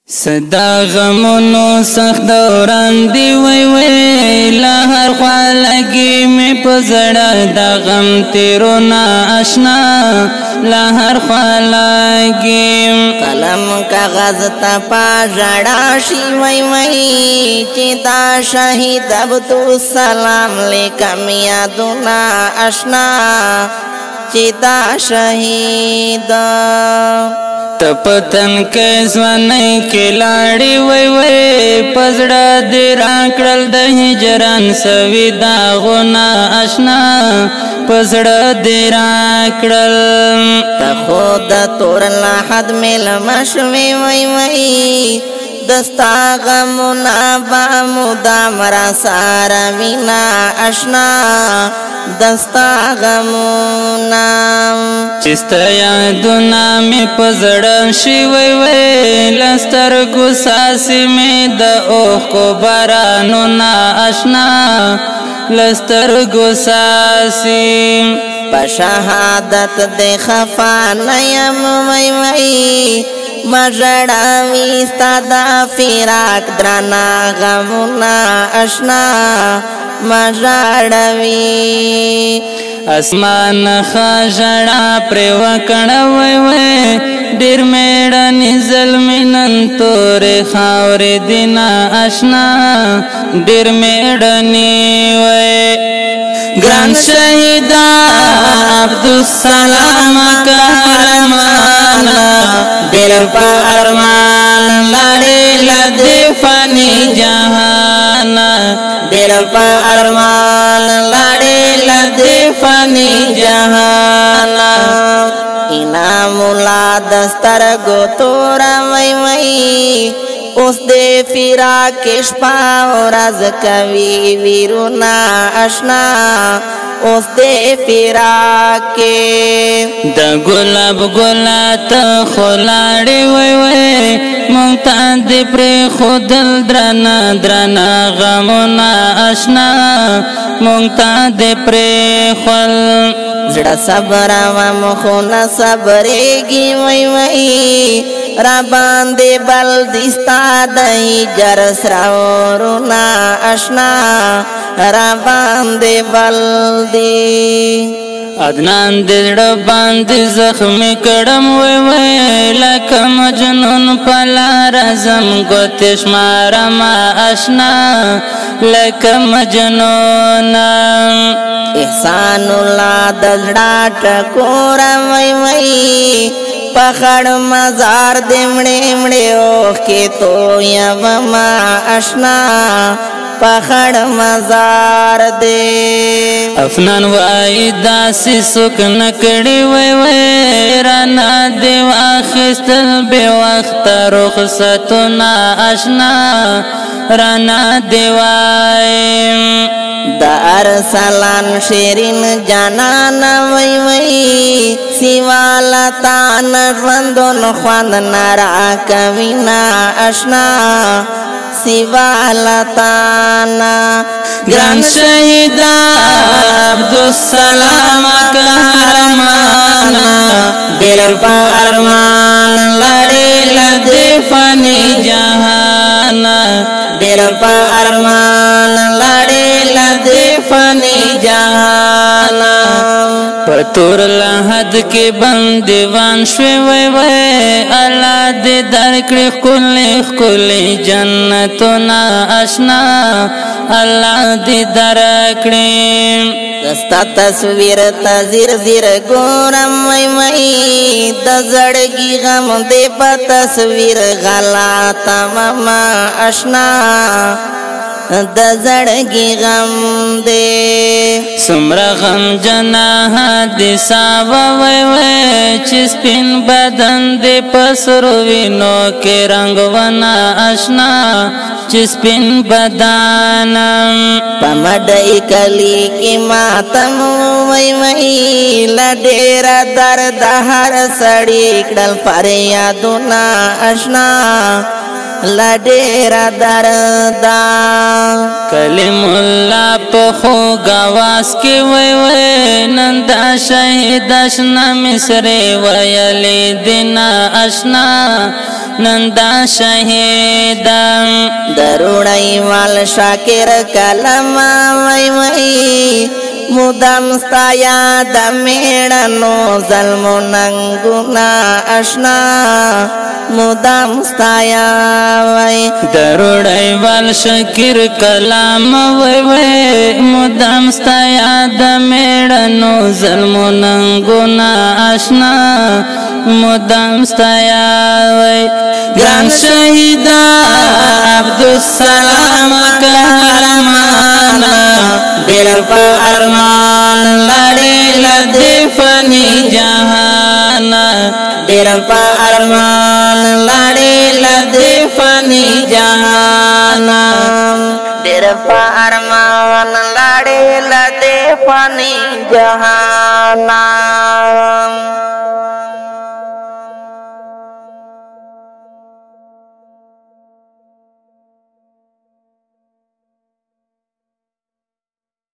صدا غمونو سخت دوران دی وی وی لهر خوا لگی می پزڑا دا غم تیرونا اشنا لهر خوا لگی قلم کاغذ تا پا جڑا شی وی وی چیتا شہید عبدو سلام لیکم یادونا اشنا چیتا شہید تپتن کے زوانی کی لاڑی وی وی پزڑا دی راکڑل د ہجران سوی داغونا اشنا پزڑا دی راکڑل تخود تور لحد مل مشوی وی وی دستا غمونا بامودا مرا سارا وینا اشنا دستا غمونا چستا یادونا می پزڑن شی وی وی لستر گساسی می دا اوخ کو بارانونا اشنا لستر گساسی پشہادت دے خفا نیم وی وی مجڑا ویستا دا فراق درانا غمونا اشنا مجڑا وی اسمان خاجڑا پری وکڑا وی وی ډیر میڑنی ظلمی نن تور خاور دینا اشنا ډیر میڑنی وی گران شہیدہ عبدالسلام قهرمانا دل پا ارمان لڑی لدی فانی جہانا دل پا ارمان لڑی لدی فانی جہانا انام لا دستر گو تورا وی وی اس دے فراق شپا راز کوي ویرونا اشنا اس دے فراق دا گلاب گلات خلاڑی وی وی مونتا دی پری خودل درانا درانا غمونا اشنا مونتا دی پری خول زڑا صبر و مخونا صبریگی وی وی را باندے بل دستا دہی جرس راورونا اشنا را باندے بل دی ادنان دزڑ باندی زخمی کڑم وی وی لکا مجنون پلا رزم گوتش مارما اشنا لکا مجنون احسان اللہ دزڑا ٹکورا وی وی پخڑ مزار دمڑے مڑے اوخ کے تو یا وما اشنا پخڑ مزار دے افنان وائی داسی سک نکڑی وی وی رانا دیو آخستل بے وقت رخصتنا اشنا رانا دیوائی دا ارسلان شیرین جانان وی وی سیوالا تان رندون خواند نارا کوینا اشنا سیوالا تانا گران شہیدہ عبدالسلام قهرمانا دل پا ارمان لڑی لدی فانی جہانا دل پا ارمان لڑی لدی فانی جہانا پتور لحد کی بندیوان شوی وی وی اللہ دی درکڑی خکلی خکلی جنتونا اشنا اللہ دی درکڑی دستا تصویر تزیر زیر گورم وی وی دزڑگی غم دے پا تصویر غلاتا مما اشنا دزڑگی غم دے سمرا غم جناح دی ساوا وی وی چسپین بدن دی پسرو وینو کے رنگ ونا اشنا چسپین بدانم پمڈئی کلی کی ماتم وی وی لڈیرا درد ہر سڑی کڑل پر یادونا اشنا لډېره دردا کلم الله په خو غواس کې وای وای نندا شهید اشنا مصر ویلې دینا اشنا نندا شهید دروړی وال شاکر کلم وای وای مدام ستایا د میړنو ظلم ننګنا اشنا مدام ستایا وای دروړی وال شکر کلام وای وای مدام ستایا د میړنو ظلم ننګنا اشنا مدام ستایا وای ګران شهید عبدالسلام قهرمانا ډېر په ارمان لړې لدې فانی جهان ډېر په ارمان لړې لدې فانی جهان ډېر په ارمان لړې لدې فانی جهان